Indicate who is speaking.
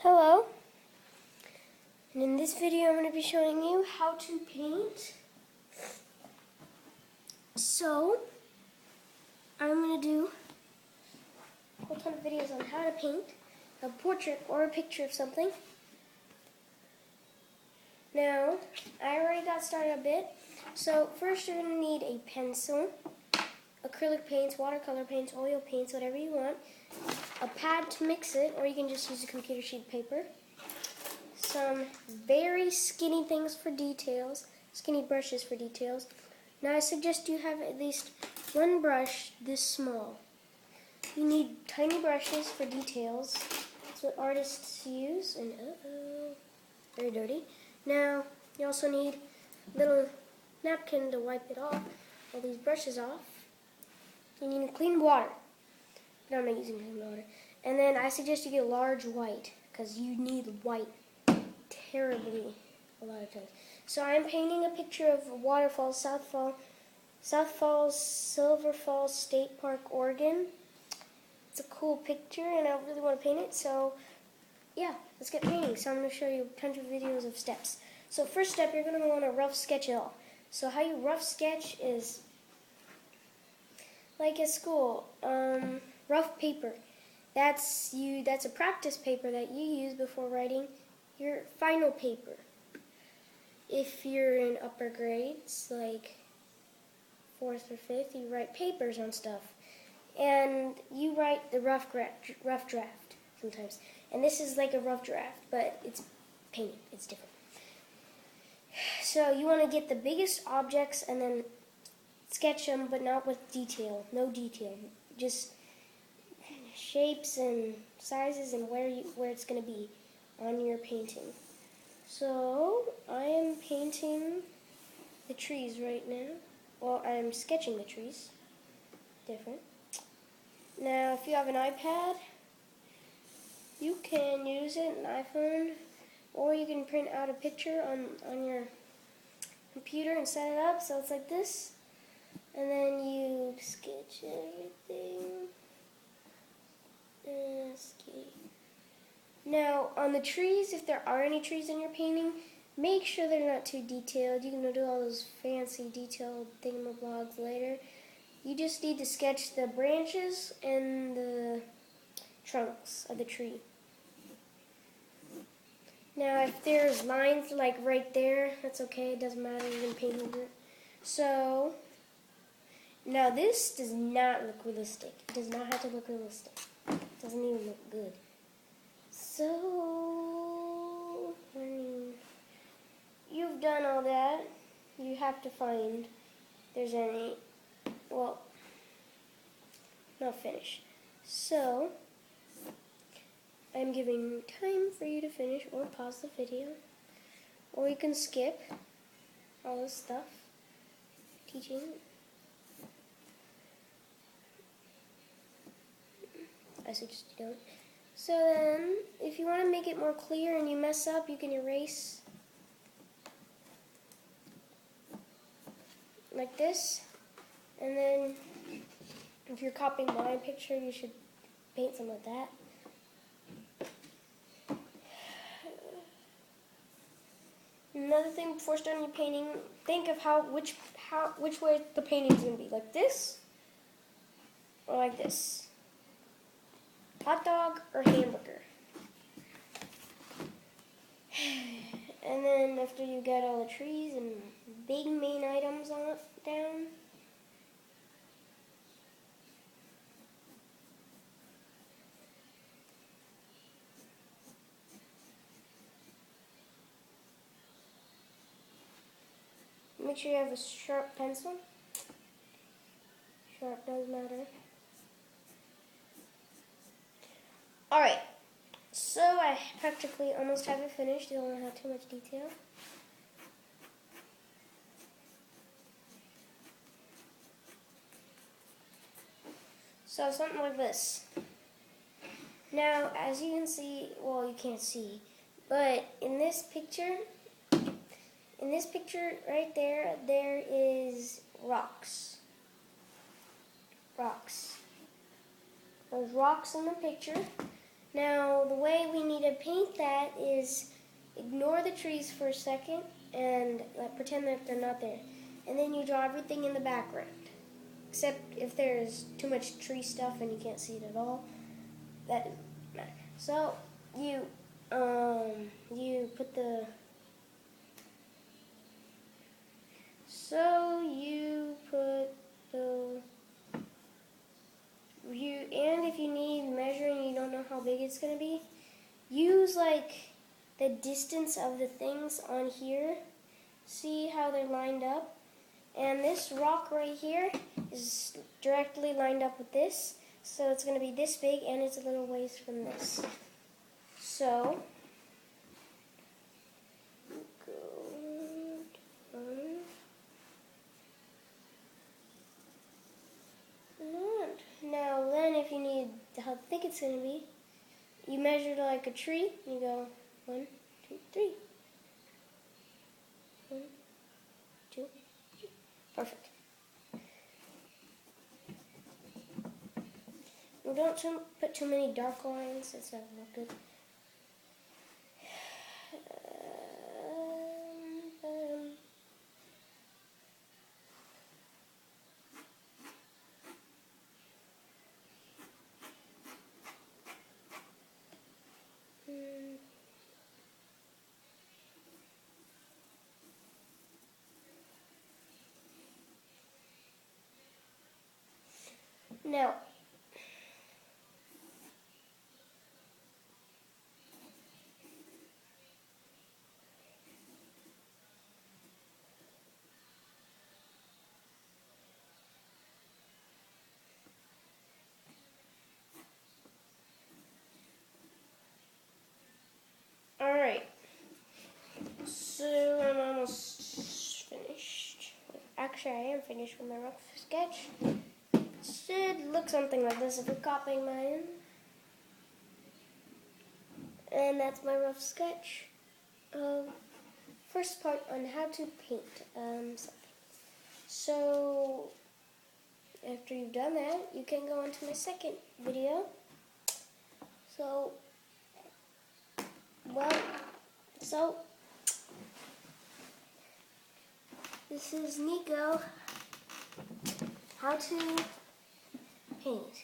Speaker 1: Hello, and in this video I'm going to be showing you how to paint. So, I'm going to do a whole ton of videos on how to paint a portrait or a picture of something. Now, I already got started a bit. So first you're going to need a pencil, acrylic paints, watercolor paints, oil paints, whatever you want, a pad to mix it, or you can just use a computer sheet of paper, some very skinny things for details, skinny brushes for details. Now I suggest you have at least one brush this small. You need tiny brushes for details. That's what artists use, and very dirty. Now you also need a little napkin to wipe it off, all these brushes off. You need clean water. But I'm not using clean water. And then I suggest you get large white, because you need white terribly a lot of times. So I'm painting a picture of a waterfall, South Falls, Silver Falls State Park, Oregon. It's a cool picture, and I really want to paint it. So yeah, let's get painting. So I'm going to show you tons of videos of steps. So first step, you're going to want to rough sketch it all. So how you rough sketch is like at school, rough paper. That's a practice paper that you use before writing your final paper. If you're in upper grades, like 4th or 5th, you write papers on stuff. And you write the rough draft sometimes. And this is like a rough draft, but it's painting. It's different. So you want to get the biggest objects and then sketch them, but not with detail. No detail. Just shapes and sizes and where it's going to be on your painting. So I am painting the trees right now. Well, I am sketching the trees. Different. Now, if you have an iPad, you can use it, an iPhone, or you can print out a picture on your computer and set it up so it's like this. And then you sketch everything. Now, on the trees, if there are any trees in your painting, make sure they're not too detailed. You can do all those fancy detailed thingamabobs later. You just need to sketch the branches and the trunks of the tree. Now, if there's lines like right there, that's okay. It doesn't matter. You can paint over it. So, now this does not look realistic. It does not have to look realistic. It doesn't even look good. So, when you've done all that, you have to find if there's any, well, not finished. So, I'm giving time for you to finish or pause the video, or you can skip all this stuff, teaching. I suggest you don't. So then, if you want to make it more clear and you mess up, you can erase like this. And then, if you're copying my picture, you should paint something like that. Another thing before starting your painting, think of which way the painting is going to be. Like this, or like this. Hot dog or hamburger. And then after you get all the trees and big main items down, make sure you have a sharp pencil. Sharp does matter. Alright, so I practically almost have it finished. You don't have too much detail. So something like this. Now, as you can see, well, you can't see, but in this picture right there, there is rocks. Rocks. There's rocks in the picture. Now, the way we need to to paint that is ignore the trees for a second and pretend that they're not there. And then you draw everything in the background. Except if there's too much tree stuff and you can't see it at all. That doesn't matter. So you put the and if you need measuring and you don't know how big it's gonna be, use like the distance of the things on here. See how they're lined up? And this rock right here is directly lined up with this. So it's going to be this big and it's a little ways from this. So, go down. Now then, if you need how thick it's going to be, you measure like a tree. You go 1, 2, 3. 1, 2, 3. Perfect. We don't put too many dark lines. It's not look good. Now, alright, so I'm almost finished. Actually, I am finished with my rough sketch. Should look something like this if you're copying mine. And that's my rough sketch of first part on how to paint something. So after you've done that, you can go into my second video. So this is Nico, how to paint.